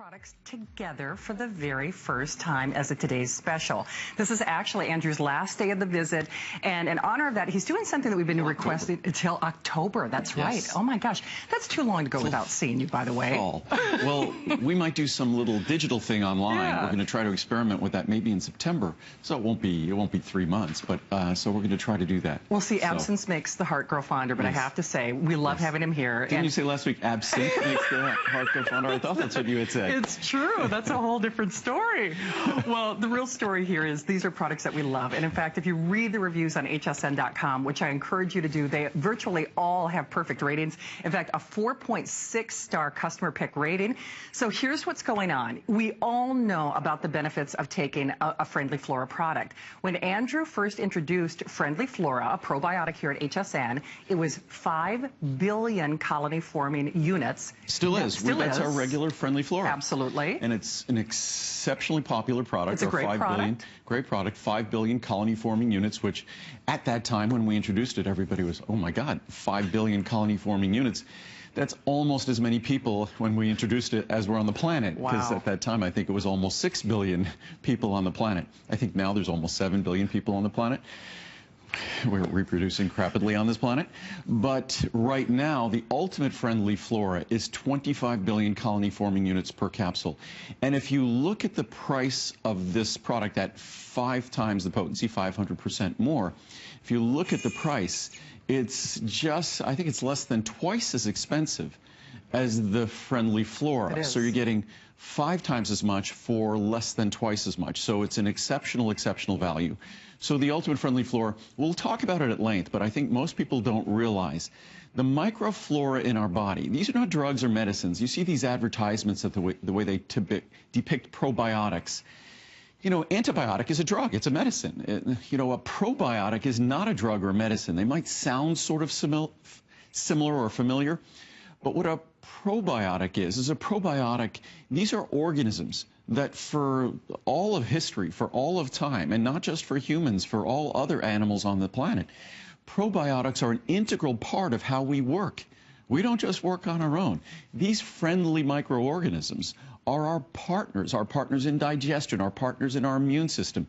products together for the very first time as a today's special. This is actually Andrew's last day of the visit, and in honor of that, he's doing something that we've been requesting until October. That's right. Oh my gosh, that's too long to go without seeing you, by the way. Well, we might do some little digital thing online. Yeah. We're going to try to experiment with that maybe in September, so it won't be 3 months, but so we're going to try to do that. Well, see, absence makes the heart grow fonder, but I have to say, we love having him here. Didn't you say last week absinthe makes the heart grow fonder? I thought that's what you had said. It's true. That's a whole different story. Well, the real story here is these are products that we love. And in fact, if you read the reviews on hsn.com, which I encourage you to do, they virtually all have perfect ratings. In fact, a 4.6-star customer pick rating. So here's what's going on. We all know about the benefits of taking a Friendly Flora product. When Andrew first introduced Friendly Flora, a probiotic here at HSN, it was 5 billion colony-forming units. Still is. That's our regular Friendly Flora. Absolutely. And it's an exceptionally popular product. It's a great product. Great product. 5 billion colony-forming units, which at that time when we introduced it, everybody was, oh my God, 5 billion colony-forming units. That's almost as many people when we introduced it as were on the planet. Because at that time, I think it was almost 6 billion people on the planet. I think now there's almost 7 billion people on the planet. We're reproducing rapidly on this planet. But right now, the Ultimate Friendly Flora is 25 billion colony-forming units per capsule. And if you look at the price of this product at 5 times the potency, 500% more, if you look at the price, it's just, I think it's less than twice as expensive as the Friendly Flora. So you're getting 5 times as much for less than twice as much. So it's an exceptional value. So the Ultimate Friendly Flora, we'll talk about it at length, but I think most people don't realize the microflora in our body. These are not drugs or medicines. You see these advertisements of the way they depict probiotics. You know, antibiotic is a drug. It's a medicine. You know, a probiotic is not a drug or a medicine. They might sound sort of similar or familiar, but what a probiotic is a probiotic. These are organisms that for all of history, for all of time, and not just for humans, for all other animals on the planet, probiotics are an integral part of how we work. We don't just work on our own. These friendly microorganisms are our partners in digestion, our partners in our immune system.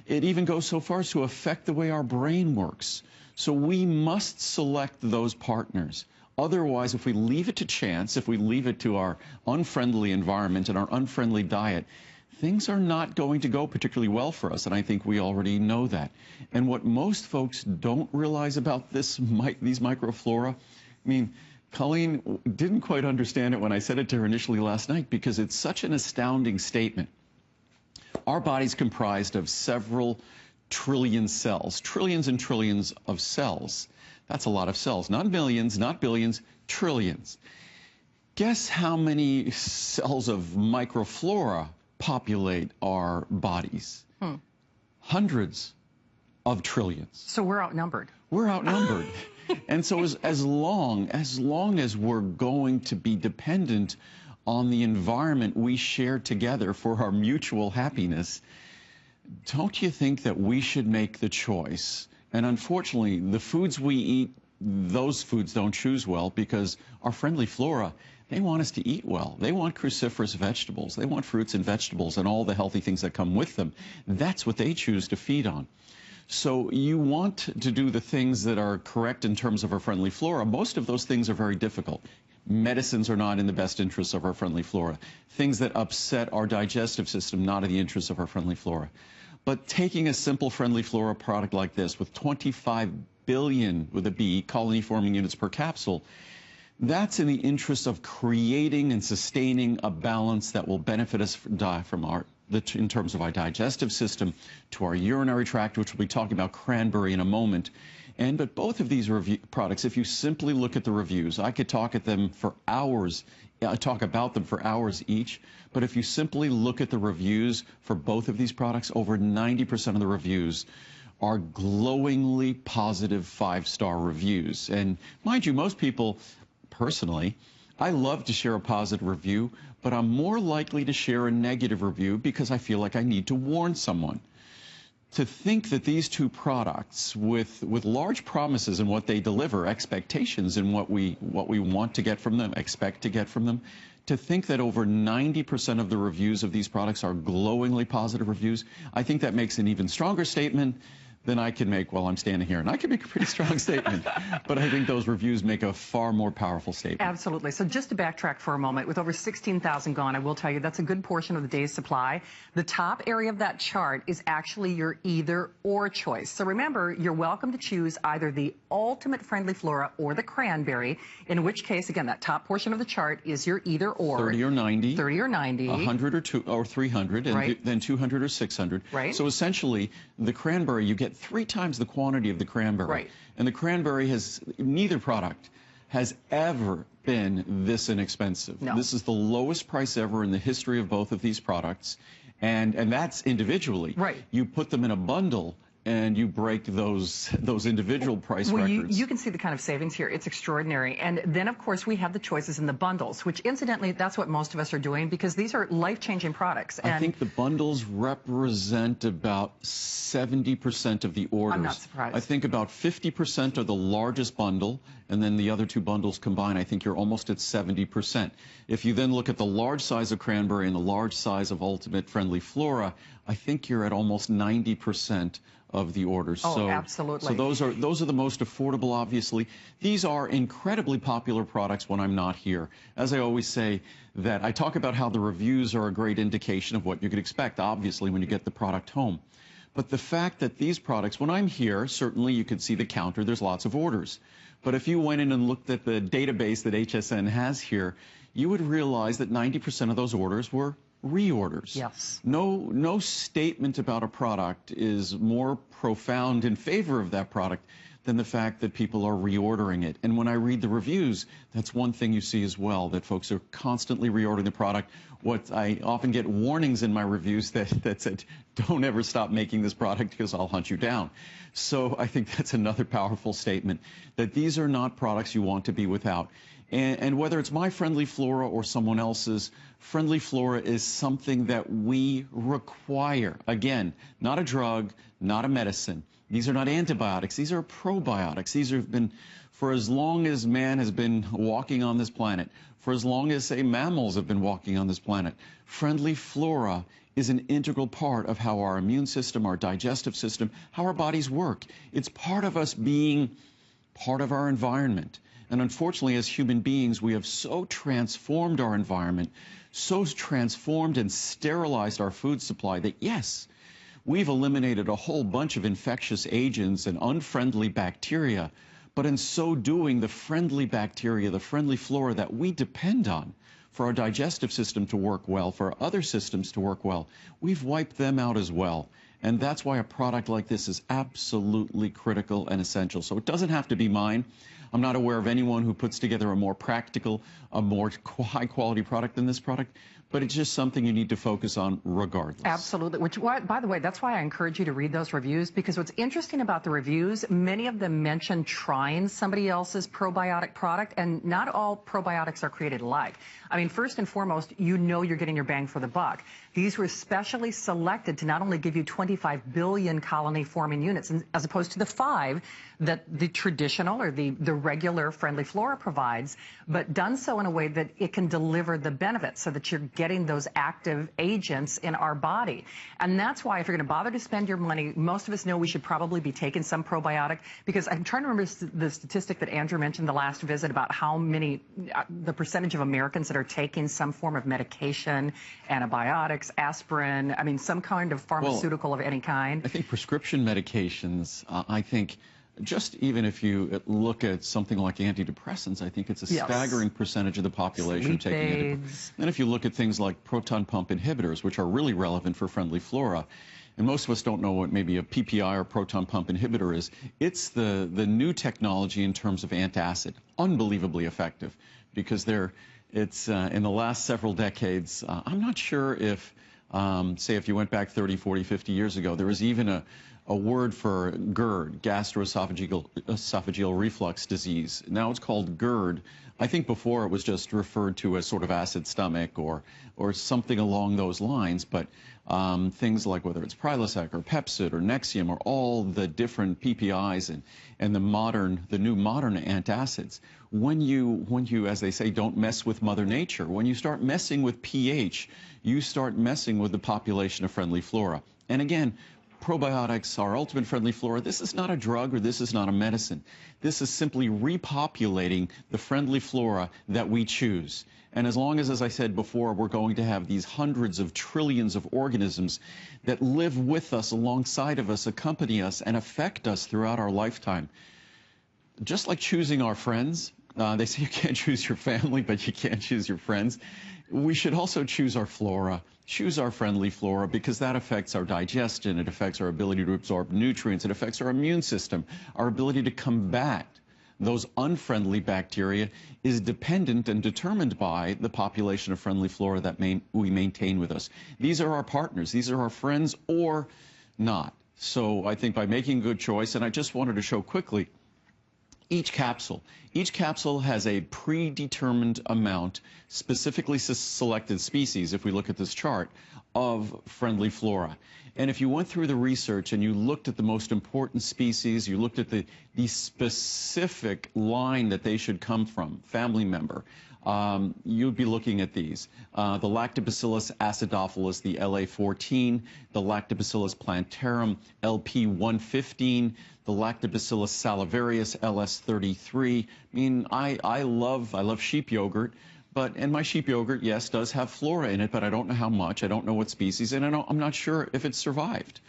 It even goes so far as to affect the way our brain works. So we must select those partners. Otherwise, if we leave it to chance, if we leave it to our unfriendly environment and our unfriendly diet, things are not going to go particularly well for us, and I think we already know that. And what most folks don't realize about these microflora, I mean, Colleen didn't quite understand it when I said it to her initially last night because it's such an astounding statement. Our body's comprised of several trillion cells, trillions and trillions of cells. That's a lot of cells, not millions, not billions, trillions. Guess how many cells of microflora populate our bodies? Hundreds of trillions. So we're outnumbered. We're outnumbered. And so as long as we're going to be dependent on the environment we share together for our mutual happiness, don't you think that we should make the choice? And unfortunately, the foods we eat, those foods don't choose well because our Friendly Flora, they want us to eat well. They want cruciferous vegetables. They want fruits and vegetables and all the healthy things that come with them. That's what they choose to feed on. So you want to do the things that are correct in terms of our Friendly Flora. Most of those things are very difficult. Medicines are not in the best interests of our Friendly Flora. Things that upset our digestive system, not in the interests of our Friendly Flora. But taking a simple Friendly Flora product like this with 25 billion, with a B, colony-forming units per capsule, that's in the interest of creating and sustaining a balance that will benefit us in terms of our digestive system, to our urinary tract, which we'll be talking about cranberry in a moment. But both of these products, if you simply look at the reviews, I could talk about them for hours each, but if you simply look at the reviews for both of these products, over 90% of the reviews are glowingly positive 5-star reviews. And mind you, most people, personally, I love to share a positive review, but I'm more likely to share a negative review because I feel like I need to warn someone. To think that these two products, with large promises in what they deliver, expectations in what we want to get from them, expect to get from them, to think that over 90% of the reviews of these products are glowingly positive reviews, I think that makes an even stronger statement than I can make while I'm standing here. And I can make a pretty strong statement, but I think those reviews make a far more powerful statement. Absolutely. So just to backtrack for a moment, with over 16,000 gone, I will tell you that's a good portion of the day's supply. The top area of that chart is actually your either or choice. So remember, you're welcome to choose either the Ultimate Friendly Flora or the Cranberry, in which case, again, that top portion of the chart is your either or. 30 or 90. 30 or 90. 100 or 300, and right. then 200 or 600. Right. So essentially, the Cranberry, you get 3 times the quantity of the Cranberry. Right. And the Cranberry neither product has ever been this inexpensive. No. This is the lowest price ever in the history of both of these products. And that's individually. Right. You put them in a bundle, and you break those individual price records. You can see the kind of savings here. It's extraordinary. And then, of course, we have the choices in the bundles, which, incidentally, that's what most of us are doing because these are life-changing products. And I think the bundles represent about 70% of the orders. I'm not surprised. I think about 50% are the largest bundle, and then the other 2 bundles combined, I think you're almost at 70%. If you then look at the large size of Cranberry and the large size of Ultimate Friendly Flora, I think you're at almost 90% of the orders. Oh, so, absolutely. So those are the most affordable, obviously. These are incredibly popular products when I'm not here. As I always say, that I talk about how the reviews are a great indication of what you could expect, obviously, when you get the product home. But the fact that these products, when I'm here, certainly you could see the counter, there's lots of orders. But if you went in and looked at the database that HSN has here, you would realize that 90% of those orders were reorders. Yes. No statement about a product is more profound in favor of that product than the fact that people are reordering it. And when I read the reviews, that's one thing you see as well, that folks are constantly reordering the product. What I often get warnings in my reviews that said, don't ever stop making this product because I'll hunt you down. So I think that's another powerful statement, that these are not products you want to be without. And whether it's my Friendly Flora or someone else's, Friendly Flora is something that we require. Again, not a drug, not a medicine. These are not antibiotics. These are probiotics. These have been, for as long as man has been walking on this planet, for as long as, say, mammals have been walking on this planet, Friendly Flora is an integral part of how our immune system, our digestive system, how our bodies work. It's part of us being part of our environment. And unfortunately, as human beings, we have so transformed our environment, so transformed and sterilized our food supply that, yes, we've eliminated a whole bunch of infectious agents and unfriendly bacteria, but in so doing, the friendly bacteria, the friendly flora that we depend on for our digestive system to work well, for our other systems to work well, we've wiped them out as well. And that's why a product like this is absolutely critical and essential. So it doesn't have to be mine. I'm not aware of anyone who puts together a more practical, a more high-quality product than this product, but it's just something you need to focus on regardless. Absolutely. Which, by the way, that's why I encourage you to read those reviews, because what's interesting about the reviews, many of them mention trying somebody else's probiotic product, and not all probiotics are created alike. I mean, first and foremost, you know you're getting your bang for the buck. These were specially selected to not only give you 25 billion colony-forming units, as opposed to the 5 that the traditional or the regular Friendly Flora provides, but done so in a way that it can deliver the benefits so that you're getting those active agents in our body. And that's why, if you're going to bother to spend your money, most of us know we should probably be taking some probiotic, because I'm trying to remember the statistic that Andrew mentioned the last visit about how many, the percentage of Americans that are taking some form of medication, antibiotics, aspirin, I mean, some kind of pharmaceutical of any kind. I think prescription medications, I think, just even if you look at something like antidepressants, I think it's a staggering percentage of the population taking it. Then if you look at things like proton pump inhibitors, which are really relevant for Friendly Flora, and most of us don't know what maybe a PPI or proton pump inhibitor is, it's the new technology in terms of antacid, unbelievably effective, because it's in the last several decades, I'm not sure if, say if you went back 30, 40, 50 years ago, there was even a word for GERD, gastroesophageal reflux disease. Now it's called GERD. I think before it was just referred to as sort of acid stomach or something along those lines, but things like whether it's Prilosec or Pepcid or Nexium or all the different PPIs and the new modern antacids, when you, as they say, don't mess with Mother Nature, when you start messing with pH, you start messing with the population of friendly flora. And again, probiotics, our ultimate friendly flora, this is not a drug or this is not a medicine. This is simply repopulating the friendly flora that we choose. And as long as I said before, we're going to have these hundreds of trillions of organisms that live with us, alongside of us, accompany us, and affect us throughout our lifetime. Just like choosing our friends, they say you can't choose your family, but you can't choose your friends. We should also choose our flora, choose our friendly flora, because that affects our digestion, it affects our ability to absorb nutrients, it affects our immune system, our ability to combat those unfriendly bacteria is dependent and determined by the population of friendly flora that we maintain with us. These are our partners, these are our friends or not. So I think by making a good choice, and I just wanted to show quickly, each capsule has a predetermined amount, specifically selected species, if we look at this chart, of friendly flora. And if you went through the research and you looked at the most important species, you looked at the specific line that they should come from, family member, you'd be looking at these. The Lactobacillus acidophilus, the LA14, the Lactobacillus plantarum, LP115, the Lactobacillus salivarius, LS33. I mean, I love sheep yogurt, and my sheep yogurt, yes, does have flora in it, but I don't know how much, I don't know what species, and I'm not sure if it's survived.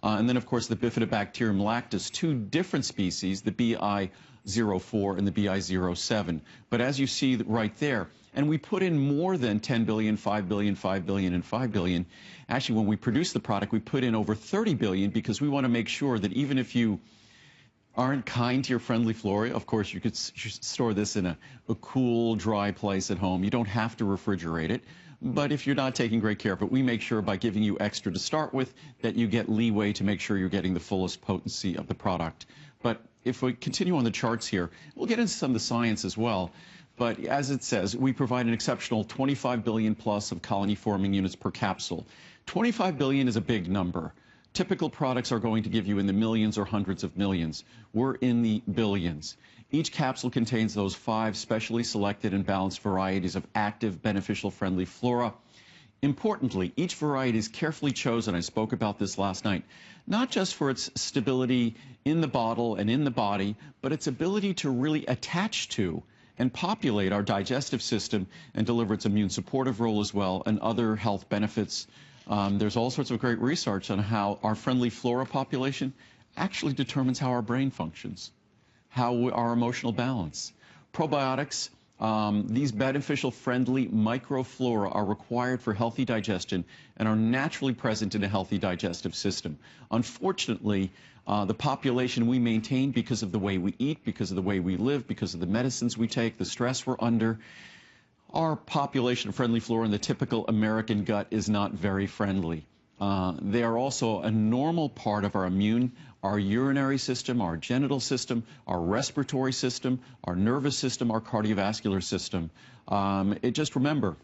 And then, of course, the Bifidobacterium lactis, two different species, the BI04 and the BI07. But as you see right there, and we put in more than 10 billion, 5 billion, 5 billion, and 5 billion. Actually, when we produce the product, we put in over 30 billion because we want to make sure that even if you aren't kind to your friendly flora, of course, you could store this in a cool, dry place at home. You don't have to refrigerate it. But if you're not taking great care of it, we make sure by giving you extra to start with that you get leeway to make sure you're getting the fullest potency of the product. But if we continue on the charts here, we'll get into some of the science as well. But as it says, we provide an exceptional 25 billion plus of colony-forming units per capsule. 25 billion is a big number. Typical products are going to give you in the millions or hundreds of millions. We're in the billions. Each capsule contains those 5 specially selected and balanced varieties of active, beneficial, friendly flora. Importantly, each variety is carefully chosen, I spoke about this last night, not just for its stability in the bottle and in the body, but its ability to really attach to and populate our digestive system and deliver its immune supportive role as well and other health benefits. There's all sorts of great research on how our friendly flora population actually determines how our brain functions, how our emotional balance. Probiotics, these beneficial, friendly microflora are required for healthy digestion and are naturally present in a healthy digestive system. Unfortunately, the population we maintain because of the way we eat, because of the way we live, because of the medicines we take, the stress we're under, our population of friendly flora in the typical American gut is not very friendly. They are also a normal part of our urinary system, our genital system, our respiratory system, our nervous system, our cardiovascular system. Just remember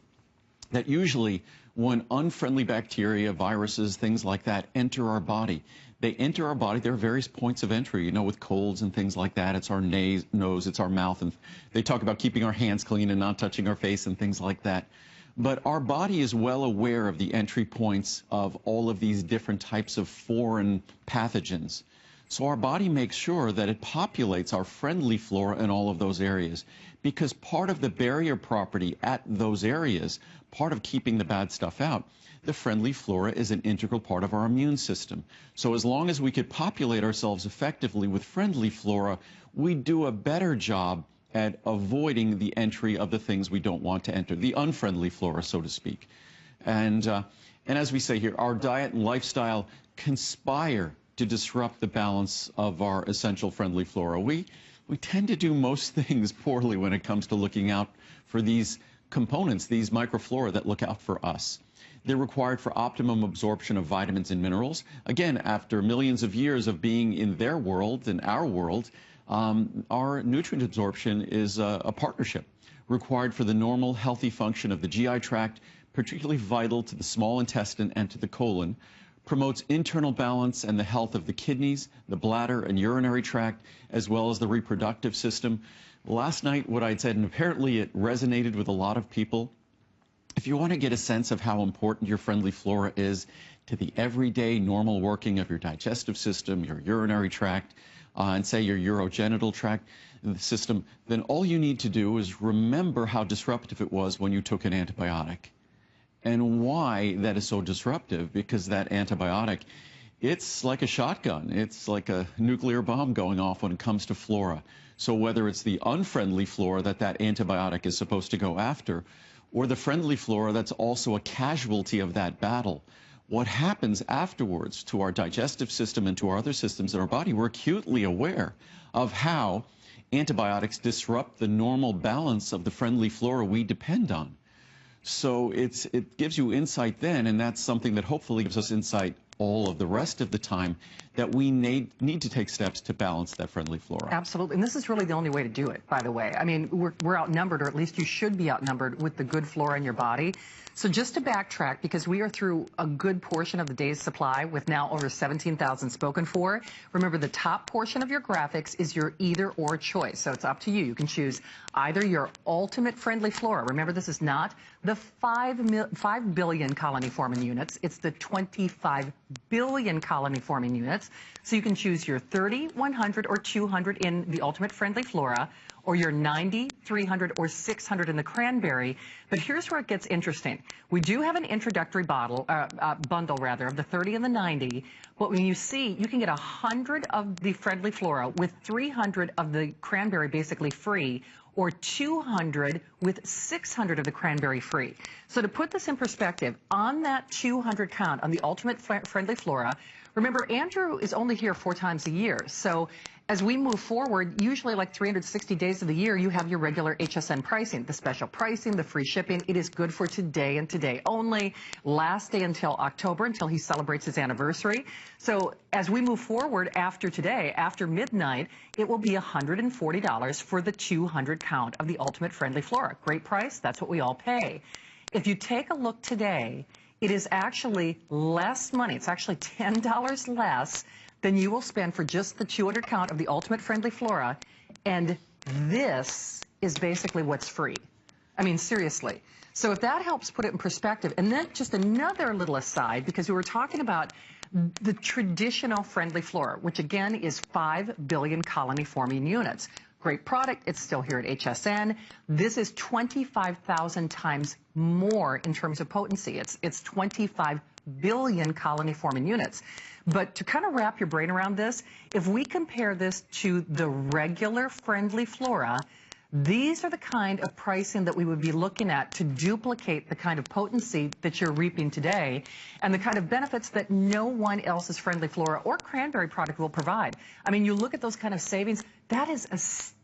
that usually when unfriendly bacteria, viruses, things like that enter our body, they enter our body. There are various points of entry, you know, with colds and things like that. It's our nose, it's our mouth, and they talk about keeping our hands clean and not touching our face and things like that. But our body is well aware of the entry points of all of these different types of foreign pathogens. So our body makes sure that it populates our friendly flora in all of those areas, because part of the barrier property at those areas, part of keeping the bad stuff out, the friendly flora is an integral part of our immune system. So as long as we could populate ourselves effectively with friendly flora, we do a better job at avoiding the entry of the things we don't want to enter, the unfriendly flora, so to speak. And as we say here, our diet and lifestyle conspire to disrupt the balance of our essential friendly flora. We tend to do most things poorly when it comes to looking out for these components, these microflora that look out for us. They're required for optimum absorption of vitamins and minerals. Again, after millions of years of being in their world and our world, our nutrient absorption is a partnership. required for the normal, healthy function of the GI tract, particularly vital to the small intestine and to the colon, promotes internal balance and the health of the kidneys, the bladder and urinary tract, as well as the reproductive system. Last night, what I'd said, and apparently it resonated with a lot of people, if you want to get a sense of how important your friendly flora is to the everyday normal working of your digestive system, your urinary tract, and say your urogenital tract system, then all you need to do is remember how disruptive it was when you took an antibiotic. And why that is so disruptive, because that antibiotic, it's like a shotgun. It's like a nuclear bomb going off when it comes to flora. So whether it's the unfriendly flora that antibiotic is supposed to go after, or the friendly flora that's also a casualty of that battle, what happens afterwards to our digestive system and to our other systems in our body, we're acutely aware of how antibiotics disrupt the normal balance of the friendly flora we depend on. So it gives you insight then, and that's something that hopefully gives us insight all of the rest of the time, that we need to take steps to balance that friendly flora. Absolutely. And this is really the only way to do it, by the way. I mean, we're outnumbered, or at least you should be outnumbered with the good flora in your body. So just to backtrack, because we are through a good portion of the day's supply with now over 17,000 spoken for, remember the top portion of your graphics is your either or choice. So it's up to you. You can choose either your ultimate friendly flora. Remember, this is not the 5 billion colony forming units. It's the 25 billion colony forming units. So you can choose your 30, 100, or 200 in the ultimate friendly flora, or your 90, 300, or 600 in the cranberry. But here's where it gets interesting. We do have an introductory bundle of the 30 and the 90, but when you see, you can get 100 of the friendly flora with 300 of the cranberry basically free, or 200 with 600 of the cranberry free. So to put this in perspective, on that 200 count on the ultimate friendly flora, remember, Andrew is only here 4 times a year. So as we move forward, usually like 360 days of the year, you have your regular HSN pricing, the special pricing, the free shipping. It is good for today and today only. Last day until October, until he celebrates his anniversary. So as we move forward after today, after midnight, it will be $140 for the 200 count of the ultimate friendly flora. Great price. That's what we all pay. If you take a look today, it is actually less money. It's actually $10 less than you will spend for just the 200 count of the ultimate friendly flora. And this is basically what's free. I mean, seriously. So if that helps put it in perspective, and then just another little aside, because we were talking about the traditional friendly flora, which again is 5 billion colony forming units. Great product. It's still here at HSN. This is 25,000 times more in terms of potency. It's 25 billion colony forming units. But to kind of wrap your brain around this, if we compare this to the regular friendly flora, these are the kind of pricing that we would be looking at to duplicate the kind of potency that you're reaping today and the kind of benefits that no one else's friendly flora or cranberry product will provide. I mean, you look at those kind of savings, that is astounding.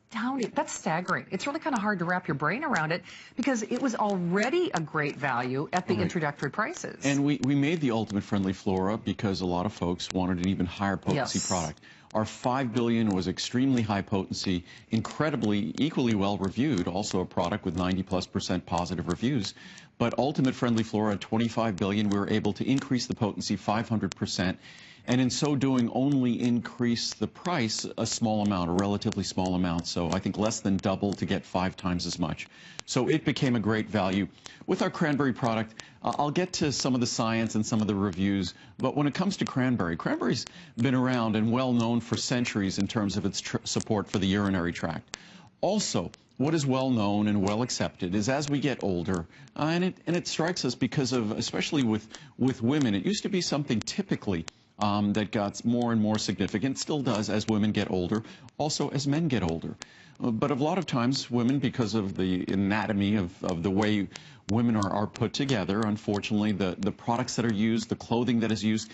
That's staggering. It's really kind of hard to wrap your brain around it because it was already a great value at the introductory prices. And we made the ultimate friendly flora because a lot of folks wanted an even higher potency product. Our 5 billion was extremely high potency, incredibly, equally well reviewed, also a product with 90+% positive reviews. But ultimate friendly flora at 25 billion, we were able to increase the potency 500%, and in so doing only increase the price a small amount, a relatively small amount. So I think less than double to get 5 times as much. So it became a great value. With our cranberry product, I'll get to some of the science and some of the reviews, but when it comes to cranberry's been around and well known for centuries in terms of its support for the urinary tract. Also, what is well known and well accepted is as we get older, and it strikes us because of, especially with women, it used to be something typically that got more and more significant, still does as women get older, also as men get older. But a lot of times women, because of the anatomy of the way women are put together, unfortunately, the products that are used, the clothing that is used,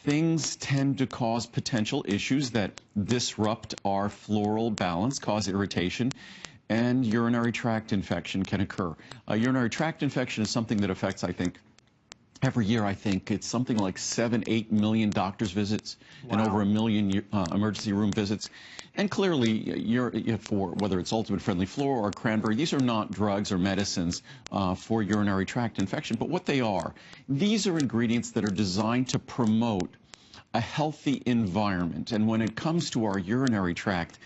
things tend to cause potential issues that disrupt our floral balance, cause irritation, and urinary tract infection can occur. Urinary tract infection is something that affects, I think, Every year, I think it's something like 7-8 million doctor's visits and over 1 million emergency room visits. And clearly, for whether it's Ultimate Friendly Flora or Cranberry, these are not drugs or medicines for urinary tract infection. But what they are, these are ingredients that are designed to promote a healthy environment. And when it comes to our urinary tract,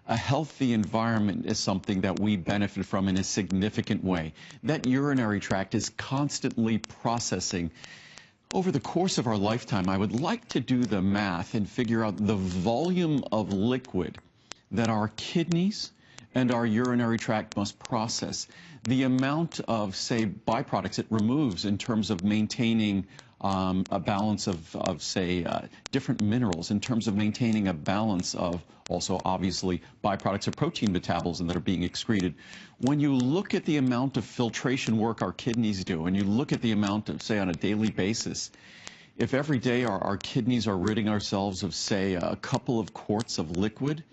a healthy environment is something that we benefit from in a significant way. That urinary tract is constantly processing. Over the course of our lifetime, I would like to do the math and figure out the volume of liquid that our kidneys and our urinary tract must process. The amount of, say, byproducts it removes in terms of maintaining a balance of say, different minerals, in terms of maintaining a balance of also, obviously, byproducts of protein metabolism that are being excreted. When you look at the amount of filtration work our kidneys do, and you look at the amount of, say, on a daily basis, if every day our kidneys are ridding ourselves of, say, a couple of quarts of liquid,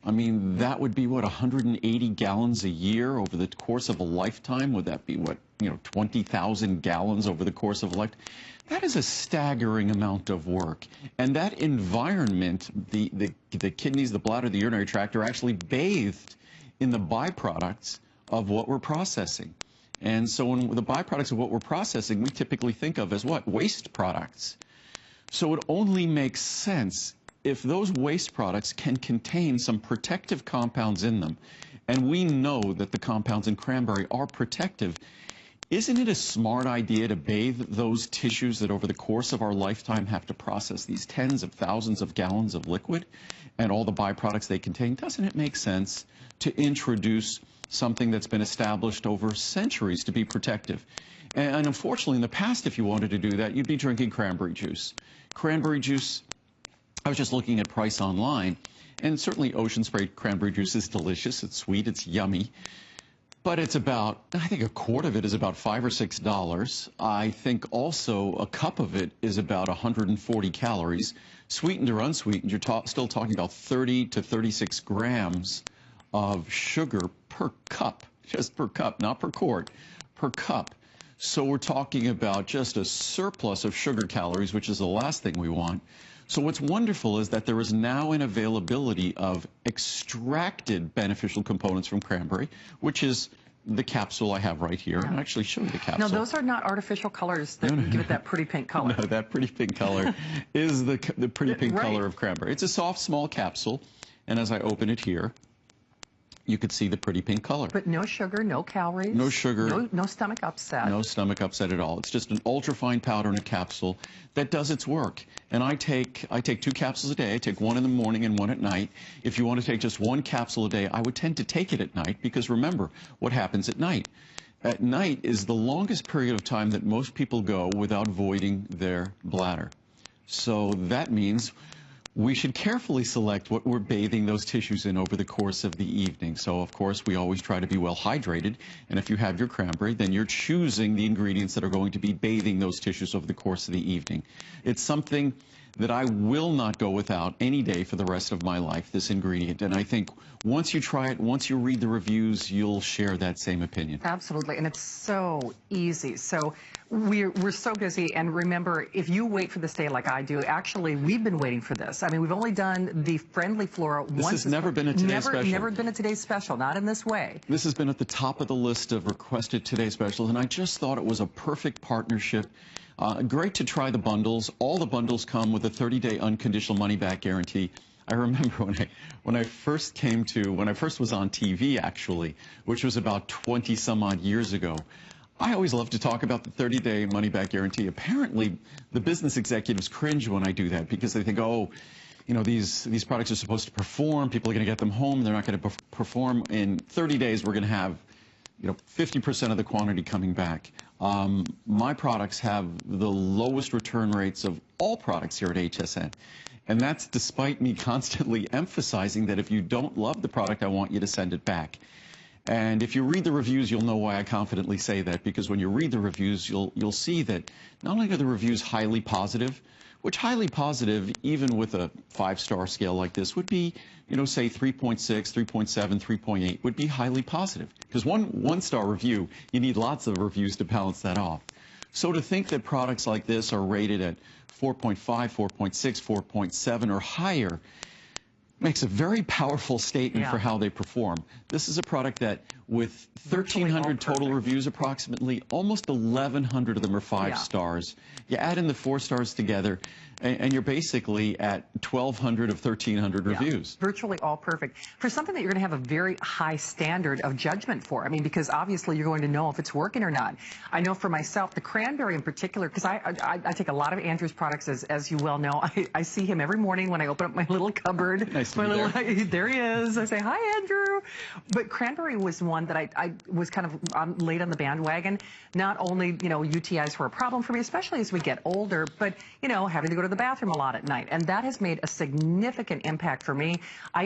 I mean, that would be, what, 180 gallons a year over the course of a lifetime? Would that be, what, 20,000 gallons over the course of a lifetime? That is a staggering amount of work. And that environment, the kidneys, the bladder, the urinary tract, are actually bathed in the byproducts of what we're processing. And so when the byproducts of what we're processing, we typically think of as what? Waste products. So it only makes sense if those waste products can contain some protective compounds in them, and we know that the compounds in cranberry are protective, isn't it a smart idea to bathe those tissues that over the course of our lifetime have to process these tens of thousands of gallons of liquid and all the byproducts they contain? Doesn't it make sense to introduce something that's been established over centuries to be protective? And unfortunately, in the past, if you wanted to do that, you'd be drinking cranberry juice. Cranberry juice, I was just looking at price online, and certainly ocean spray cranberry juice is delicious. It's sweet, it's yummy. But it's about, I think a quart of it is about $5 or $6. I think also a cup of it is about 140 calories. Sweetened or unsweetened, you're still talking about 30 to 36 grams of sugar per cup, just per cup, not per quart, per cup. So we're talking about just a surplus of sugar calories, which is the last thing we want. So what's wonderful is that there is now an availability of extracted beneficial components from cranberry, which is the capsule I have right here. I'll actually show you the capsule. No, those are not artificial colors that give it that pretty pink color. No, that pretty pink color is the pretty pink color of cranberry. It's a soft, small capsule, and as I open it here, you could see the pretty pink color. But no sugar, no calories. No sugar. No stomach upset. No stomach upset at all. It's just an ultra-fine powder in a capsule that does its work. And I take 2 capsules a day. I take one in the morning and one at night. If you want to take just 1 capsule a day, I would tend to take it at night because remember what happens at night. At night is the longest period of time that most people go without voiding their bladder. So that means we should carefully select what we're bathing those tissues in over the course of the evening. So, of course, we always try to be well hydrated. And if you have your cranberry, then you're choosing the ingredients that are going to be bathing those tissues over the course of the evening. It's something that I will not go without any day for the rest of my life, this ingredient. And I think once you try it, once you read the reviews, you'll share that same opinion. Absolutely, and it's so easy. So we're so busy, and remember, if you wait for this day like I do, actually, we've been waiting for this. I mean, we've only done the Friendly Flora once. This has never been a Today Special. Never been a Today Special, not in this way. This has been at the top of the list of requested Today Specials, and I just thought it was a perfect partnership. Great to try the bundles. All the bundles come with a 30-day unconditional money-back guarantee. I remember when I first was on TV, actually, which was about 20-some-odd years ago, I always love to talk about the 30-day money-back guarantee. Apparently, the business executives cringe when I do that because they think, oh, these products are supposed to perform. People are going to get them home. They're not going to perform. In 30 days, we're going to have 50% of the quantity coming back. My products have the lowest return rates of all products here at HSN. And that's despite me constantly emphasizing that if you don't love the product, I want you to send it back. And if you read the reviews, you'll know why I confidently say that, because when you read the reviews, you'll see that not only are the reviews highly positive, which highly positive, even with a 5-star scale like this, would be, say 3.6, 3.7, 3.8, would be highly positive. Because one 1-star review, you need lots of reviews to balance that off. So to think that products like this are rated at 4.5, 4.6, 4.7 or higher makes a very powerful statement for how they perform. This is a product that, with 1,300 total reviews approximately, almost 1,100 of them are 5 stars. You add in the 4 stars together, and you're basically at 1,200 of 1,300 reviews. Virtually all perfect. For something that you're going to have a very high standard of judgment for. I mean, because obviously you're going to know if it's working or not. I know for myself, the cranberry in particular, because I take a lot of Andrew's products, as you well know. I see him every morning when I open up my little cupboard. Nice to be there. There he is. I say, hi, Andrew. But cranberry was one that I was kind of late on the bandwagon. Not only, UTIs were a problem for me, especially as we get older, but, having to go to the bathroom a lot at night. And that has made a significant impact for me. I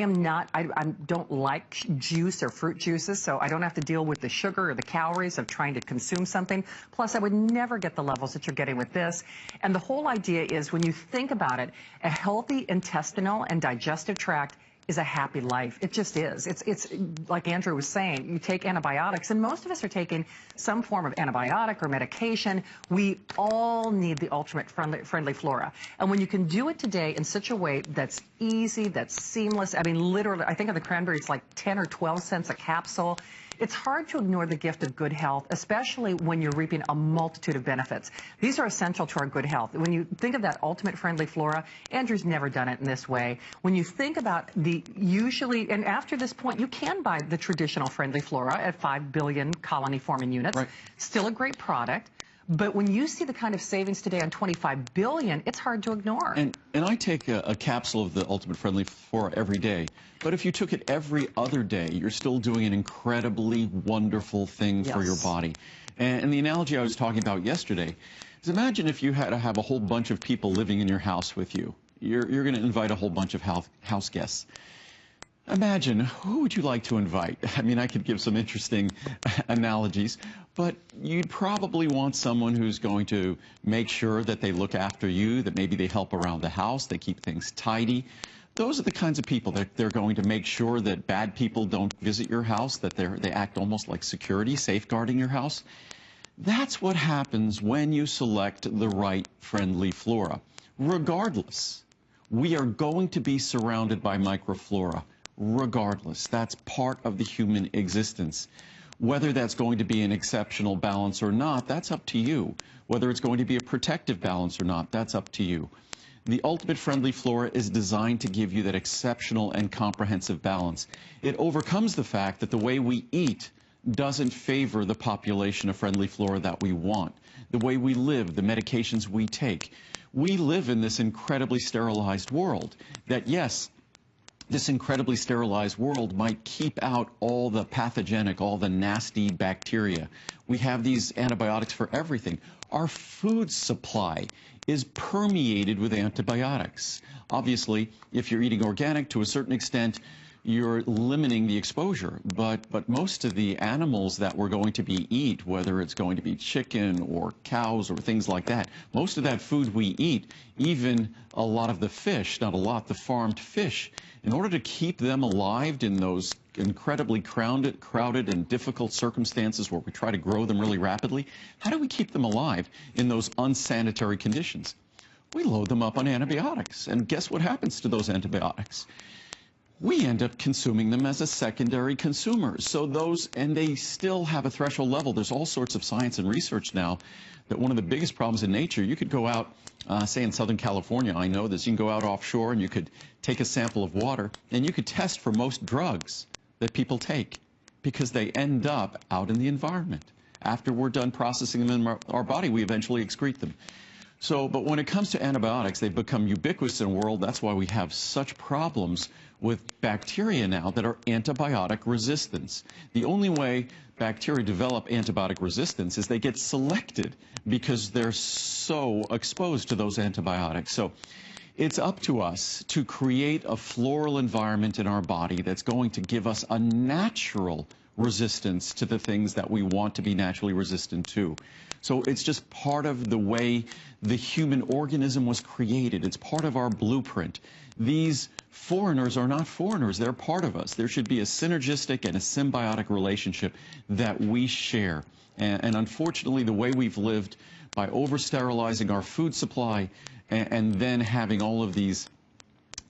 don't like juice or fruit juices, so I don't have to deal with the sugar or the calories of trying to consume something. Plus, I would never get the levels that you're getting with this. And the whole idea is, when you think about it, a healthy intestinal and digestive tract is a happy life. It just is. It's like Andrew was saying, you take antibiotics, and most of us are taking some form of antibiotic or medication. We all need the Ultimate Friendly Flora. And when you can do it today in such a way that's easy, that's seamless, I mean, literally, I think of the cranberry, it's like 10 or 12 cents a capsule. It's hard to ignore the gift of good health, especially when you're reaping a multitude of benefits. These are essential to our good health. When you think of that Ultimate Friendly Flora, Andrew's never done it in this way. When you think about usually, and after this point, you can buy the traditional Friendly Flora at 5 billion colony forming units. Right. Still a great product. But when you see the kind of savings today on 25 billion, it's hard to ignore. And I take a capsule of the Ultimate Friendly Flora every day. But if you took it every other day, you're still doing an incredibly wonderful thing for your body. And the analogy I was talking about yesterday is, imagine if you had to have a whole bunch of people living in your house with you. You're going to invite a whole bunch of house guests. Imagine, who would you like to invite? I mean, I could give some interesting analogies, but you'd probably want someone who's going to make sure that they look after you, that maybe they help around the house, they keep things tidy. Those are the kinds of people that they're going to make sure that bad people don't visit your house, that they act almost like security, safeguarding your house. That's what happens when you select the right Friendly Flora. Regardless, we are going to be surrounded by microflora. Regardless, that's part of the human existence. Whether that's going to be an exceptional balance or not, that's up to you. Whether it's going to be a protective balance or not, that's up to you. The Ultimate Friendly Flora is designed to give you that exceptional and comprehensive balance. It overcomes the fact that the way we eat doesn't favor the population of Friendly Flora that we want. The way we live, the medications we take. We live in this incredibly sterilized world that, yes, this incredibly sterilized world might keep out all the pathogenic, all the nasty bacteria. We have these antibiotics for everything. Our food supply is permeated with antibiotics. Obviously, if you're eating organic, to a certain extent, you're limiting the exposure. But most of the animals that we're going to eat, whether it's going to be chicken or cows or things like that, most of that food we eat, even a lot of the fish, not a lot, the farmed fish, in order to keep them alive in those incredibly crowded and difficult circumstances where we try to grow them really rapidly, how do we keep them alive in those unsanitary conditions? We load them up on antibiotics. And guess what happens to those antibiotics? We end up consuming them as a secondary consumer. So and they still have a threshold level. There's all sorts of science and research now that one of the biggest problems in nature, you could go out, say in Southern California, I know this, you can go out offshore and you could take a sample of water and you could test for most drugs that people take because they end up out in the environment. After we're done processing them in our body, we eventually excrete them. But when it comes to antibiotics, they've become ubiquitous in the world. That's why we have such problems with bacteria now that are antibiotic resistance. The only way bacteria develop antibiotic resistance is they get selected because they're so exposed to those antibiotics. So it's up to us to create a floral environment in our body that's going to give us a natural resistance to the things that we want to be naturally resistant to. So it's just part of the way the human organism was created. It's part of our blueprint. These foreigners are not foreigners. They're part of us. There should be a synergistic and a symbiotic relationship that we share. And unfortunately, the way we've lived by over-sterilizing our food supply and then having all of these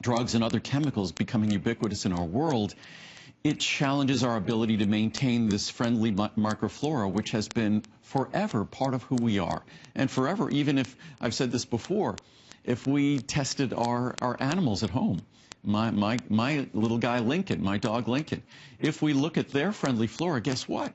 drugs and other chemicals becoming ubiquitous in our world, it challenges our ability to maintain this friendly microflora, which has been forever part of who we are. And forever, even if, I've said this before, if we tested our animals at home, my little guy Lincoln, my dog Lincoln, if we look at their friendly flora, guess what?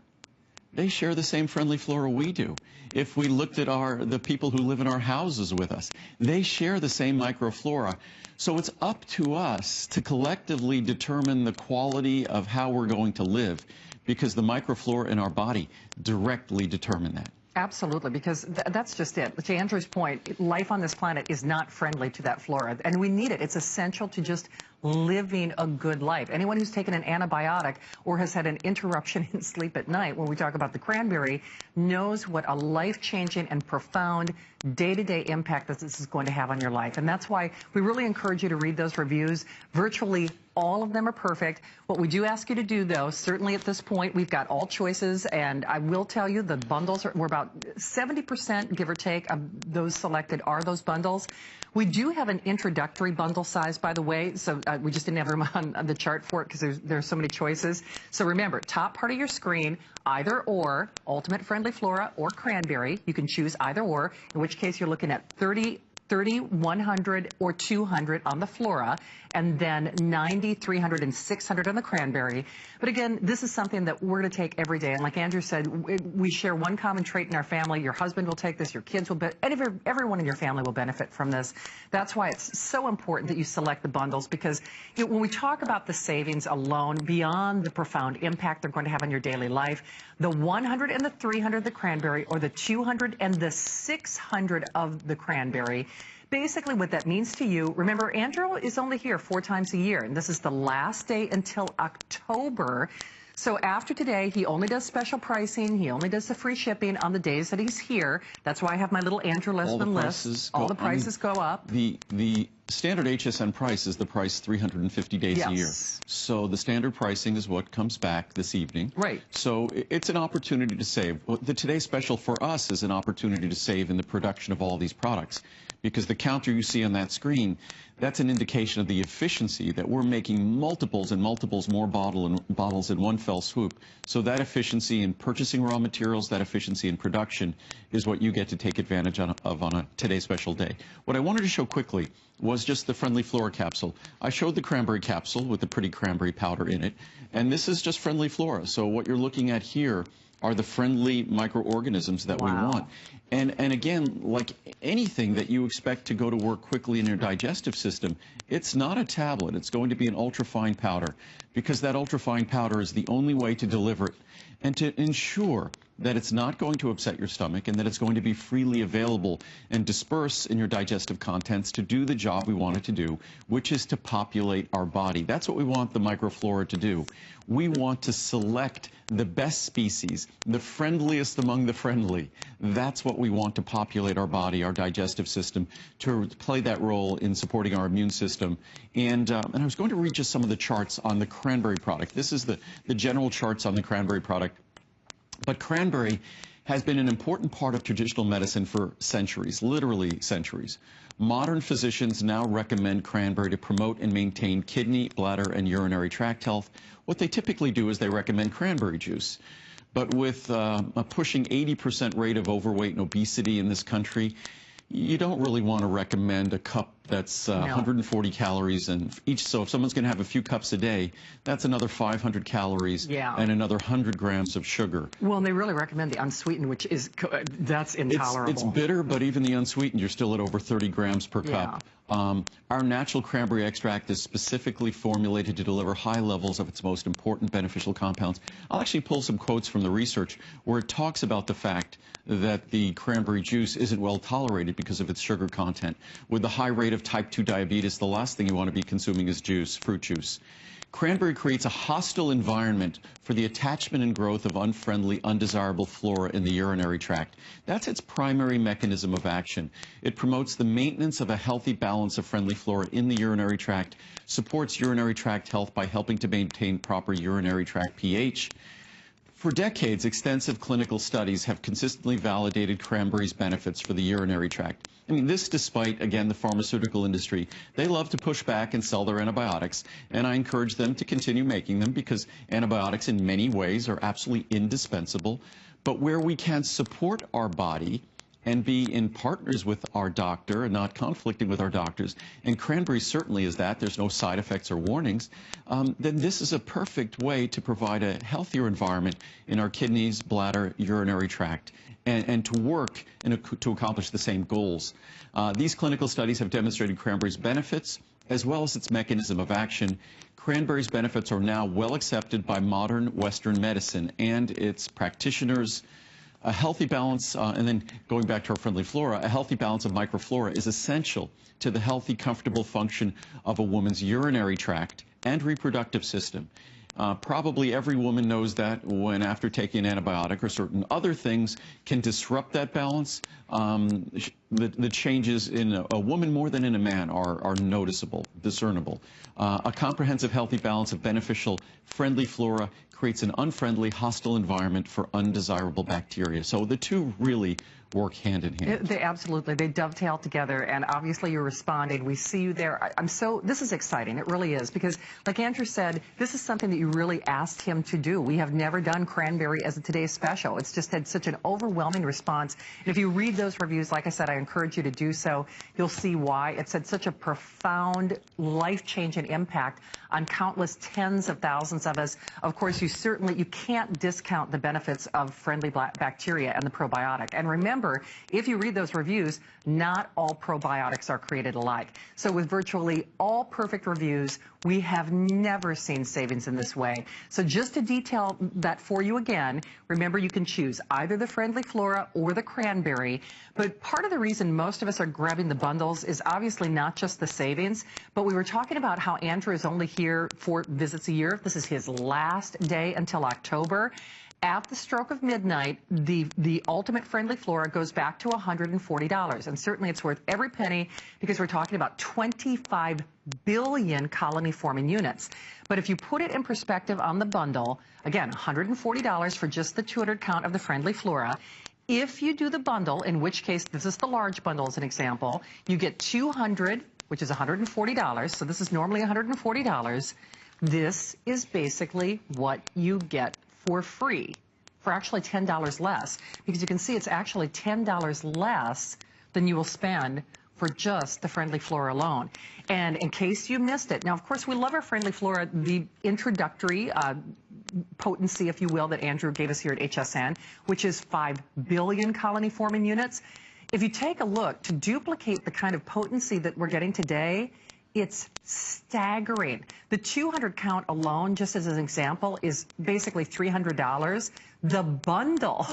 They share the same friendly flora we do. If we looked at the people who live in our houses with us, they share the same microflora. So it's up to us to collectively determine the quality of how we're going to live, because the microflora in our body directly determine that. Absolutely, because that's just it. To Andrew's point, life on this planet is not friendly to that flora, and we need it. It's essential to just living a good life. Anyone who's taken an antibiotic or has had an interruption in sleep at night, when we talk about the cranberry, knows what a life-changing and profound day-to-day impact that this is going to have on your life. And that's why we really encourage you to read those reviews. Virtually all of them are perfect. What we do ask you to do, though, certainly at this point, we've got all choices, and I will tell you the bundles we're about 70%, give or take, of those selected are those bundles. We do have an introductory bundle size, by the way, so we just didn't have room on the chart for it because there's so many choices. So remember, top part of your screen, either or, Ultimate Friendly Flora or Cranberry. You can choose either or, in which case you're looking at 30, 100, or 200 on the Flora, and then 90, 300, and 600 on the Cranberry. But again, this is something that we're going to take every day. And like Andrew said, we share one common trait in our family. Your husband will take this, your kids will, everyone in your family will benefit from this. That's why it's so important that you select the bundles, because when we talk about the savings alone, beyond the profound impact they're going to have on your daily life, the 100 and the 300 of the Cranberry, or the 200 and the 600 of the Cranberry, basically what that means to you, remember, Andrew is only here 4 times a year, and this is the last day until October. So after today, he only does special pricing. He only does the free shipping on the days that he's here. That's why I have my little Andrew Lessman list. All the prices go up. The standard HSN price is the price 350 days a year. So the standard pricing is what comes back this evening. Right. So it's an opportunity to save. The Today Special for us is an opportunity to save in the production of all these products, because the counter you see on that screen, that's an indication of the efficiency that we're making multiples and multiples more bottles in one fell swoop. So that efficiency in purchasing raw materials, that efficiency in production, is what you get to take advantage of on a Today Special day. What I wanted to show quickly was just the Friendly Flora capsule. I showed the cranberry capsule with the pretty cranberry powder in it, and this is just Friendly Flora. So what you're looking at here are the friendly microorganisms that we want. And again, like anything that you expect to go to work quickly in your digestive system, it's not a tablet. It's going to be an ultrafine powder, because that ultrafine powder is the only way to deliver it and to ensure that it's not going to upset your stomach, and that it's going to be freely available and disperse in your digestive contents to do the job we want it to do, which is to populate our body. That's what we want the microflora to do. We want to select the best species, the friendliest among the friendly. That's what we want to populate our body, our digestive system, to play that role in supporting our immune system. And I was going to read just some of the charts on the cranberry product. This is the general charts on the cranberry product. But cranberry has been an important part of traditional medicine for centuries, literally centuries. Modern physicians now recommend cranberry to promote and maintain kidney, bladder, and urinary tract health. What they typically do is they recommend cranberry juice. But with a pushing 80% rate of overweight and obesity in this country, you don't really want to recommend a cup that's 140 calories and each. So if someone's going to have a few cups a day, that's another 500 calories and another 100 grams of sugar. Well, and they really recommend the unsweetened, which is, that's intolerable. It's bitter, but even the unsweetened, you're still at over 30 grams per cup. Our natural cranberry extract is specifically formulated to deliver high levels of its most important beneficial compounds. I'll actually pull some quotes from the research where it talks about the fact that the cranberry juice isn't well tolerated because of its sugar content. With the high rate of type 2 diabetes, the last thing you want to be consuming is juice, fruit juice. Cranberry creates a hostile environment for the attachment and growth of unfriendly, undesirable flora in the urinary tract. That's its primary mechanism of action. It promotes the maintenance of a healthy balance of friendly flora in the urinary tract, supports urinary tract health by helping to maintain proper urinary tract pH, For decades, extensive clinical studies have consistently validated cranberry's benefits for the urinary tract. I mean, this despite, again, the pharmaceutical industry. They love to push back and sell their antibiotics, and I encourage them to continue making them because antibiotics in many ways are absolutely indispensable. But where we can support our body and be in partners with our doctor and not conflicting with our doctors, and cranberry certainly is that, there's no side effects or warnings, then this is a perfect way to provide a healthier environment in our kidneys, bladder, urinary tract, and to work to accomplish the same goals. These clinical studies have demonstrated cranberry's benefits as well as its mechanism of action. Cranberry's benefits are now well accepted by modern Western medicine and its practitioners. A healthy balance, and then going back to our friendly flora, a healthy balance of microflora is essential to the healthy, comfortable function of a woman's urinary tract and reproductive system. Probably every woman knows that when after taking an antibiotic or certain other things can disrupt that balance, the changes in a woman more than in a man are noticeable, discernible. A comprehensive healthy balance of beneficial friendly flora creates an unfriendly, hostile environment for undesirable bacteria. So the two really work hand in hand. They dovetail together, and obviously you're responding. We see you there. This is exciting. It really is, because like Andrew said, this is something that you really asked him to do. We have never done cranberry as a today's special. It's just had such an overwhelming response. And if you read those reviews, like I said, I encourage you to do so. You'll see why. It's had such a profound, life-changing impact on countless tens of thousands of us. Of course, you can't discount the benefits of friendly bacteria and the probiotic. And remember, if you read those reviews, not all probiotics are created alike. So with virtually all perfect reviews, we have never seen savings in this way. So just to detail that for you again, remember you can choose either the Friendly Flora or the Cranberry. But part of the reason most of us are grabbing the bundles is obviously not just the savings, but we were talking about how Andrew is only here 4 visits a year. This is his last day until October. At the stroke of midnight, the Ultimate Friendly Flora goes back to $140. And certainly it's worth every penny, because we're talking about 25 billion colony-forming units. But if you put it in perspective on the bundle, again, $140 for just the 200 count of the Friendly Flora. If you do the bundle, in which case this is the large bundle as an example, you get 200, which is $140. So this is normally $140. This is basically what you get for free, for actually $10 less, because you can see it's actually $10 less than you will spend for just the Friendly Flora alone. And in case you missed it, now of course we love our Friendly Flora, the introductory potency, if you will, that Andrew gave us here at HSN, which is 5 billion colony forming units. If you take a look to duplicate the kind of potency that we're getting today, it's staggering. The 200 count alone, just as an example, is basically $300. The bundle,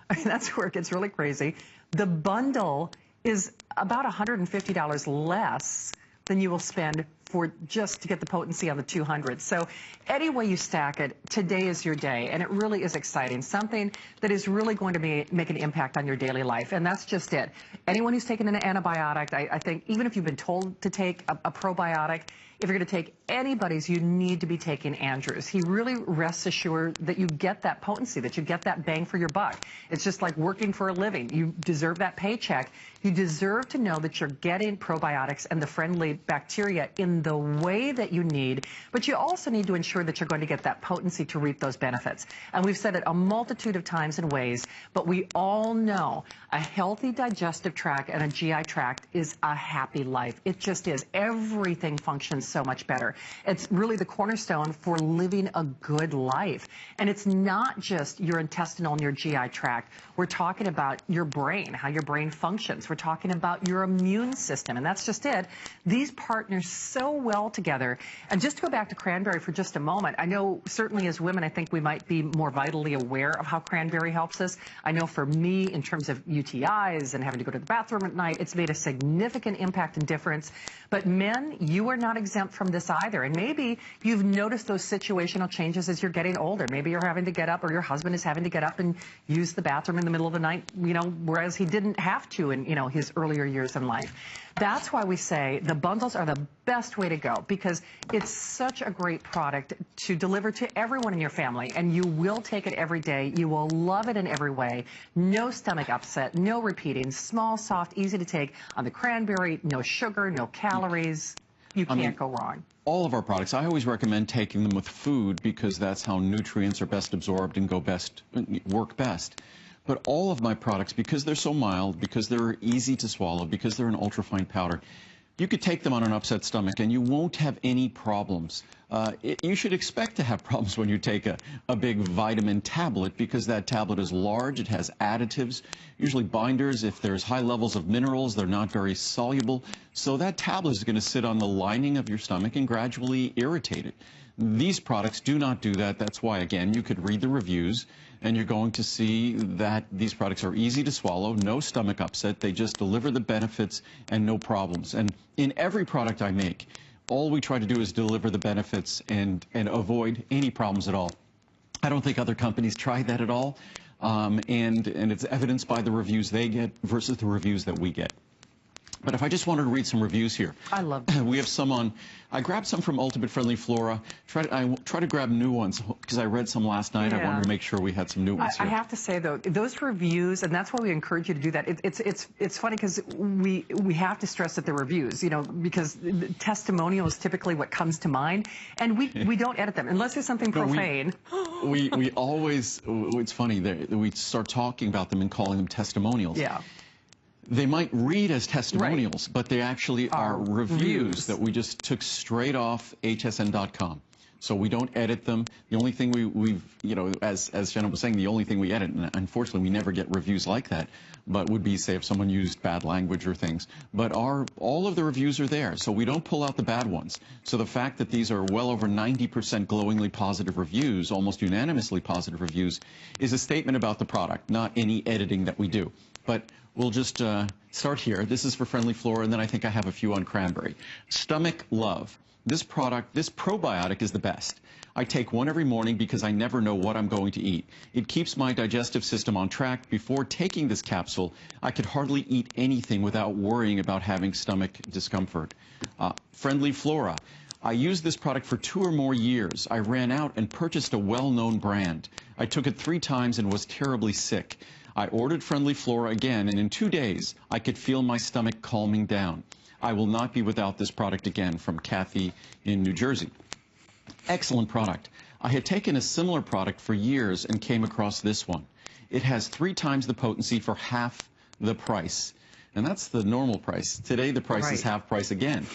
I mean, that's where it gets really crazy. The bundle is about $150 less than you will spend for just to get the potency on the 200. So any way you stack it, today is your day, and it really is exciting. Something that is really going to make an impact on your daily life, and that's just it. Anyone who's taken an antibiotic, I think, even if you've been told to take a probiotic, if you're going to take anybody's, you need to be taking Andrew's. He really rests assured that you get that potency, that you get that bang for your buck. It's just like working for a living. You deserve that paycheck. You deserve to know that you're getting probiotics and the friendly bacteria in the way that you need, but you also need to ensure that you're going to get that potency to reap those benefits. And we've said it a multitude of times and ways, but we all know a healthy digestive tract and a GI tract is a happy life. It just is. Everything functions so much better. It's really the cornerstone for living a good life. And it's not just your intestinal and your GI tract. We're talking about your brain, how your brain functions. We're talking about your immune system, and that's just it. These partner so well together. And just to go back to cranberry for just a moment, I know certainly as women, I think we might be more vitally aware of how cranberry helps us. I know for me, in terms of UTIs and having to go to the bathroom at night, it's made a significant impact and difference. But men, you are not exempt from this either. And maybe you've noticed those situational changes as you're getting older. Maybe you're having to get up, or your husband is having to get up and use the bathroom in the middle of the night, whereas he didn't have to in, his earlier years in life. That's why we say the bundles are the best way to go, because it's such a great product to deliver to everyone in your family, and you will take it every day. You will love it in every way. No stomach upset, no repeating, small, soft, easy to take on the cranberry, no sugar, no calories. You can't go wrong. All of our products, I always recommend taking them with food because that's how nutrients are best absorbed and work best. But all of my products, because they're so mild, because they're easy to swallow, because they're an ultrafine powder, you could take them on an upset stomach and you won't have any problems. You should expect to have problems when you take a big vitamin tablet, because that tablet is large, it has additives, usually binders. If there's high levels of minerals, they're not very soluble. So that tablet is going to sit on the lining of your stomach and gradually irritate it. These products do not do that. That's why, again, you could read the reviews and you're going to see that these products are easy to swallow, no stomach upset. They just deliver the benefits and no problems. And in every product I make, all we try to do is deliver the benefits and avoid any problems at all. I don't think other companies try that at all. And it's evidenced by the reviews they get versus the reviews that we get. But if I just wanted to read some reviews here. I love that. We have some on, I grabbed some from Ultimate Friendly Flora. I try to grab new ones because I read some last night. Yeah. I wanted to make sure we had some new ones here. I have to say, though, those reviews, and that's why we encourage you to do that. It's funny because we have to stress that they're reviews, you know, because testimonial is typically what comes to mind, and we don't edit them unless there's something profane. We always, it's funny, we start talking about them and calling them testimonials. Yeah. They might read as testimonials, but they actually are reviews that we just took straight off hsn.com. So we don't edit them. The only thing we've, you know, as Shannon was saying, the only thing we edit, and unfortunately we never get reviews like that, but would be, say, if someone used bad language or things. But all of the reviews are there, so we don't pull out the bad ones. So the fact that these are well over 90% glowingly positive reviews, almost unanimously positive reviews, is a statement about the product, not any editing that we do. But we'll just start here. This is for Friendly Flora, and then I think I have a few on cranberry. Stomach Love. This product, this probiotic is the best. I take one every morning because I never know what I'm going to eat. It keeps my digestive system on track. Before taking this capsule, I could hardly eat anything without worrying about having stomach discomfort. Friendly Flora. I used this product for 2 or more years. I ran out and purchased a well-known brand. I took it 3 times and was terribly sick. I ordered Friendly Flora again, and in 2 days, I could feel my stomach calming down. I will not be without this product again, from Kathy in New Jersey. Excellent product. I had taken a similar product for years and came across this one. It has 3 times the potency for half the price. And that's the normal price. Today, the price is half price again,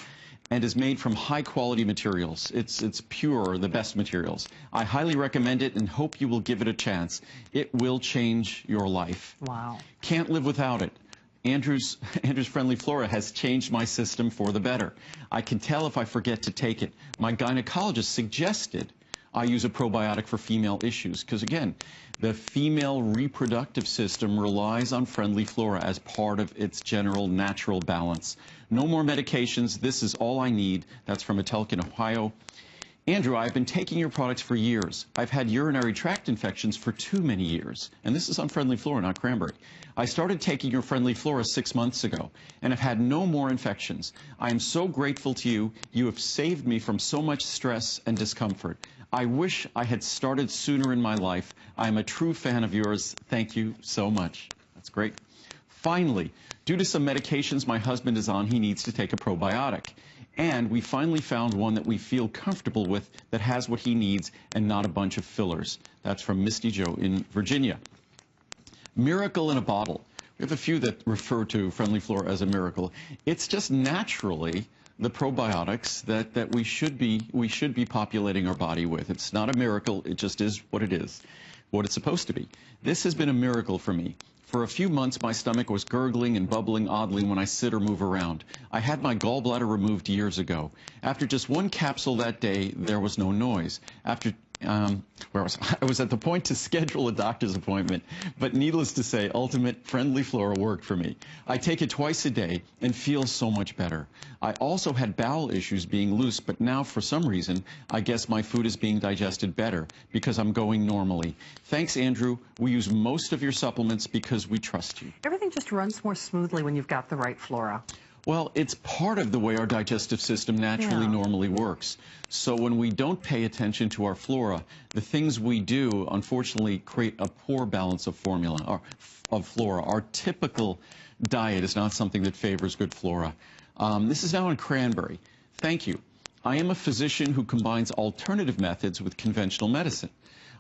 and is made from high-quality materials. It's pure, the best materials. I highly recommend it and hope you will give it a chance. It will change your life. Wow. Can't live without it. Andrew's Friendly Flora has changed my system for the better. I can tell if I forget to take it. My gynecologist suggested I use a probiotic for female issues because, again, the female reproductive system relies on Friendly Flora as part of its general natural balance. No more medications. This is all I need. That's from Atelkin, Ohio. Andrew, I've been taking your products for years. I've had urinary tract infections for too many years. And this is on Friendly Flora, not cranberry. I started taking your Friendly Flora 6 months ago and have had no more infections. I am so grateful to you. You have saved me from so much stress and discomfort. I wish I had started sooner in my life. I am a true fan of yours. Thank you so much. That's great. Finally, due to some medications my husband is on, he needs to take a probiotic. And we finally found one that we feel comfortable with that has what he needs and not a bunch of fillers. That's from Misty Joe in Virginia. Miracle in a bottle. We have a few that refer to Friendly Flora as a miracle. It's just naturally the probiotics that we should be populating our body with. It's not a miracle. It just is what it is, what it's supposed to be. This has been a miracle for me. For a few months, my stomach was gurgling and bubbling oddly when I sit or move around. I had my gallbladder removed years ago. After just 1 capsule that day, there was no noise. After I was at the point to schedule a doctor's appointment, but needless to say, Ultimate Friendly Flora worked for me. I take it twice a day and feel so much better. I also had bowel issues being loose, but now for some reason, I guess my food is being digested better because I'm going normally. Thanks, Andrew. We use most of your supplements because we trust you. Everything just runs more smoothly when you've got the right Flora. Well, it's part of the way our digestive system naturally normally works. So when we don't pay attention to our flora, the things we do, unfortunately, create a poor balance of flora. Our typical diet is not something that favors good flora. This is now on cranberry. Thank you. I am a physician who combines alternative methods with conventional medicine.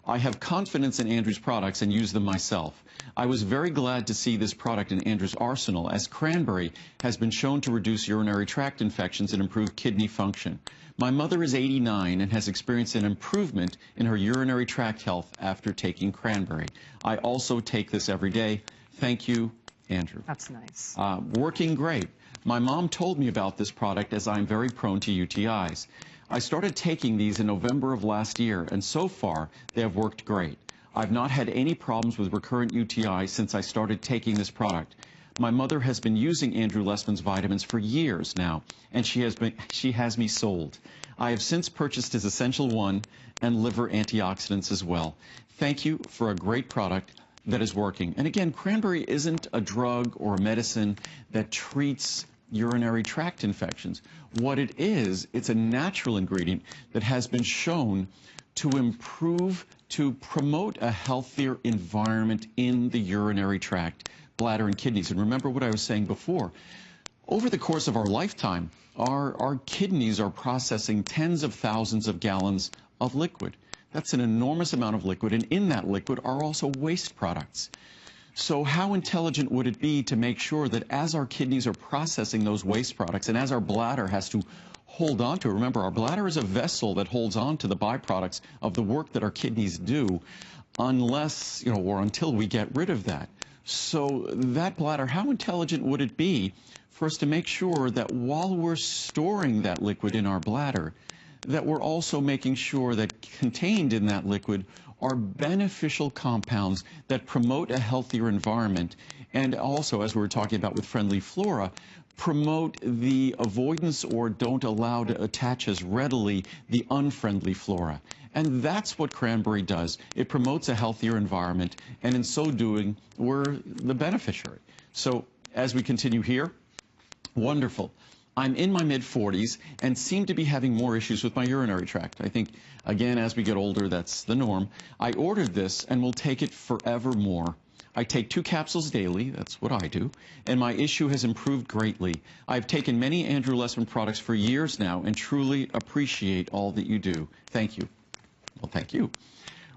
I have confidence in Andrew's products and use them myself. I was very glad to see this product in Andrew's arsenal, as cranberry has been shown to reduce urinary tract infections and improve kidney function. My mother is 89 and has experienced an improvement in her urinary tract health after taking cranberry. I also take this every day. Thank you, Andrew. That's nice. Working great. My mom told me about this product as I'm very prone to UTIs. I started taking these in November of last year, and so far, they have worked great. I've not had any problems with recurrent UTI since I started taking this product. My mother has been using Andrew Lessman's vitamins for years now, and she has me sold. I have since purchased his Essential 1 and liver antioxidants as well. Thank you for a great product that is working. And again, cranberry isn't a drug or a medicine that treats urinary tract infections. What it is, it's a natural ingredient that has been shown to improve, to promote a healthier environment in the urinary tract, bladder and kidneys. And remember what I was saying before, over the course of our lifetime, our kidneys are processing tens of thousands of gallons of liquid. That's an enormous amount of liquid, and in that liquid are also waste products. So how intelligent would it be to make sure that as our kidneys are processing those waste products and as our bladder has to hold on to it, remember our bladder is a vessel that holds on to the byproducts of the work that our kidneys do unless, or until we get rid of that. So that bladder, how intelligent would it be for us to make sure that while we're storing that liquid in our bladder, that we're also making sure that contained in that liquid are beneficial compounds that promote a healthier environment, and also, as we were talking about with Friendly Flora, promote the avoidance or don't allow to attach as readily the unfriendly flora. And that's what cranberry does. It promotes a healthier environment, and in so doing, we're the beneficiary. So as we continue here, wonderful. I'm in my mid-40s and seem to be having more issues with my urinary tract. I think, again, as we get older, that's the norm. I ordered this and will take it forevermore. I take 2 capsules daily, that's what I do, and my issue has improved greatly. I've taken many Andrew Lessman products for years now and truly appreciate all that you do. Thank you. Well, thank you.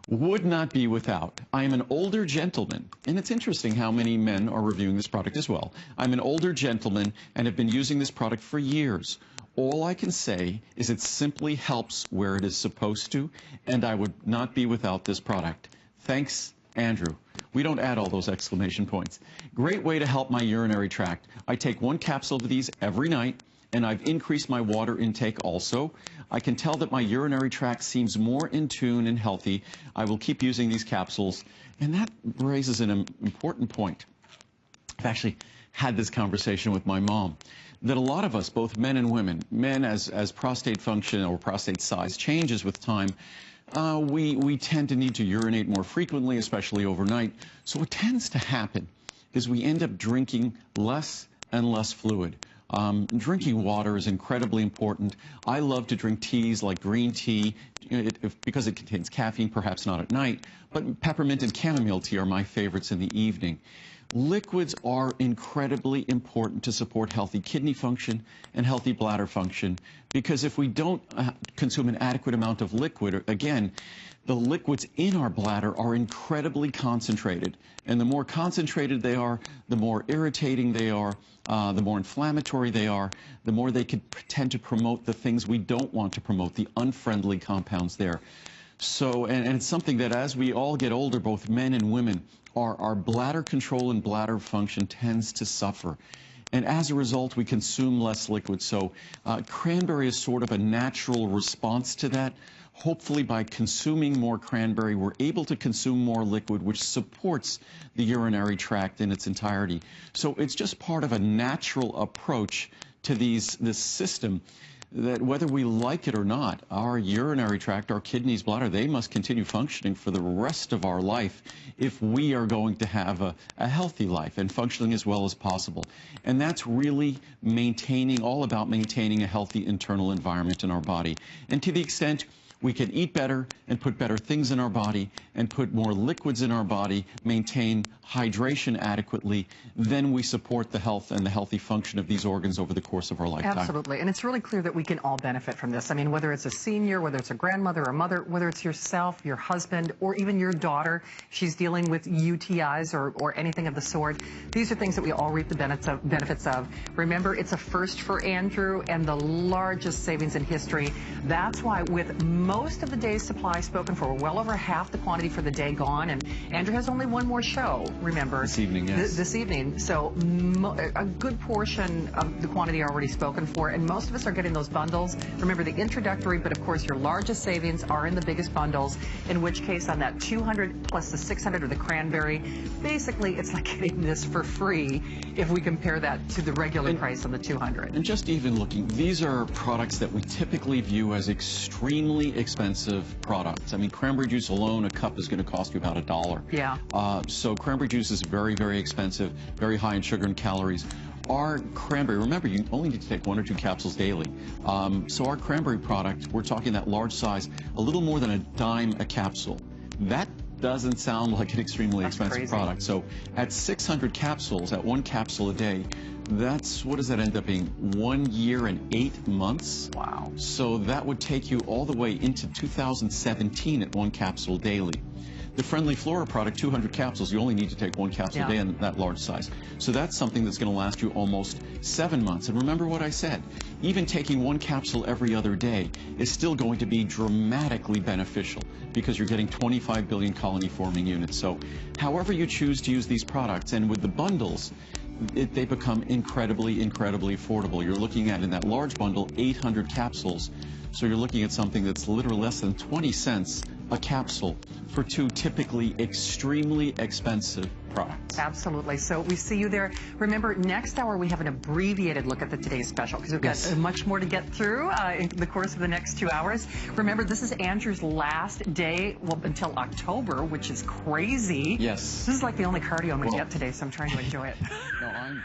Would not be without. I am an older gentleman, and it's interesting how many men are reviewing this product as well. I'm an older gentleman and have been using this product for years. All I can say is it simply helps where it is supposed to, and I would not be without this product. Thanks, Andrew. We don't add all those exclamation points. Great way to help my urinary tract. I take 1 capsule of these every night, and I've increased my water intake also. I can tell that my urinary tract seems more in tune and healthy. I will keep using these capsules, and that raises an important point. I've actually had this conversation with my mom, that a lot of us, both men and women, men as prostate function or prostate size changes with time, we tend to need to urinate more frequently, especially overnight. So what tends to happen is we end up drinking less and less fluid. Drinking water is incredibly important. I love to drink teas like green tea because it contains caffeine, perhaps not at night, but peppermint and chamomile tea are my favorites in the evening. Liquids are incredibly important to support healthy kidney function and healthy bladder function, because if we don't consume an adequate amount of liquid, again, the liquids in our bladder are incredibly concentrated. And the more concentrated they are, the more irritating they are, the more inflammatory they are, the more they could tend to promote the things we don't want to promote, the unfriendly compounds there. So, and it's something that as we all get older, both men and women, our bladder control and bladder function tends to suffer. And as a result, we consume less liquid. So cranberry is sort of a natural response to that. Hopefully by consuming more cranberry, we're able to consume more liquid, which supports the urinary tract in its entirety. So it's just part of a natural approach to this system that whether we like it or not, our urinary tract, our kidneys, bladder, they must continue functioning for the rest of our life if we are going to have a healthy life and functioning as well as possible. And that's really all about maintaining a healthy internal environment in our body. And to the extent we can eat better and put better things in our body and put more liquids in our body, maintain hydration adequately, then we support the health and the healthy function of these organs over the course of our lifetime. Absolutely. And it's really clear that we can all benefit from this. I mean, whether it's a senior, whether it's a grandmother or mother, whether it's yourself, your husband, or even your daughter, she's dealing with UTIs or anything of the sort. These are things that we all reap the benefits of. Remember, it's a first for Andrew and the largest savings in history. That's why with most of the day's supply spoken for, we're well over half the quantity for the day gone, and Andrew has only one more show, remember. This evening, yes. This evening. So a good portion of the quantity already spoken for, and most of us are getting those bundles. Remember, the introductory, but of course your largest savings are in the biggest bundles, in which case on that 200 plus the 600 or the cranberry, basically it's like getting this for free if we compare that to the regular price on the 200. And just even looking, these are products that we typically view as extremely expensive products. I mean, cranberry juice alone, a cup is going to cost you about $1. Yeah. So cranberry juice is very, very expensive, very high in sugar and calories. Our cranberry, remember, you only need to take 1 or 2 capsules daily. So our cranberry product, we're talking that large size, a little more than $0.10 a capsule. That doesn't sound like an extremely expensive product. So at 600 capsules, at 1 capsule a day, what does that end up being? 1 year and 8 months? Wow. So that would take you all the way into 2017 at 1 capsule daily. The Friendly Flora product, 200 capsules, you only need to take 1 capsule a day in that large size. So that's something that's going to last you almost 7 months. And remember what I said, even taking 1 capsule every other day is still going to be dramatically beneficial because you're getting 25 billion colony-forming units. So however you choose to use these products, and with the bundles, they become incredibly, incredibly affordable. You're looking at, in that large bundle, 800 capsules. So you're looking at something that's literally less than 20 cents a capsule for 2 typically extremely expensive products. Absolutely. So we see you there. Remember, next hour we have an abbreviated look at the today's special because we've got much more to get through in the course of the next 2 hours. Remember, this is Andrew's last day, well, until October, which is crazy. Yes. This is like the only cardio I'm going to get today, so I'm trying to enjoy it. No,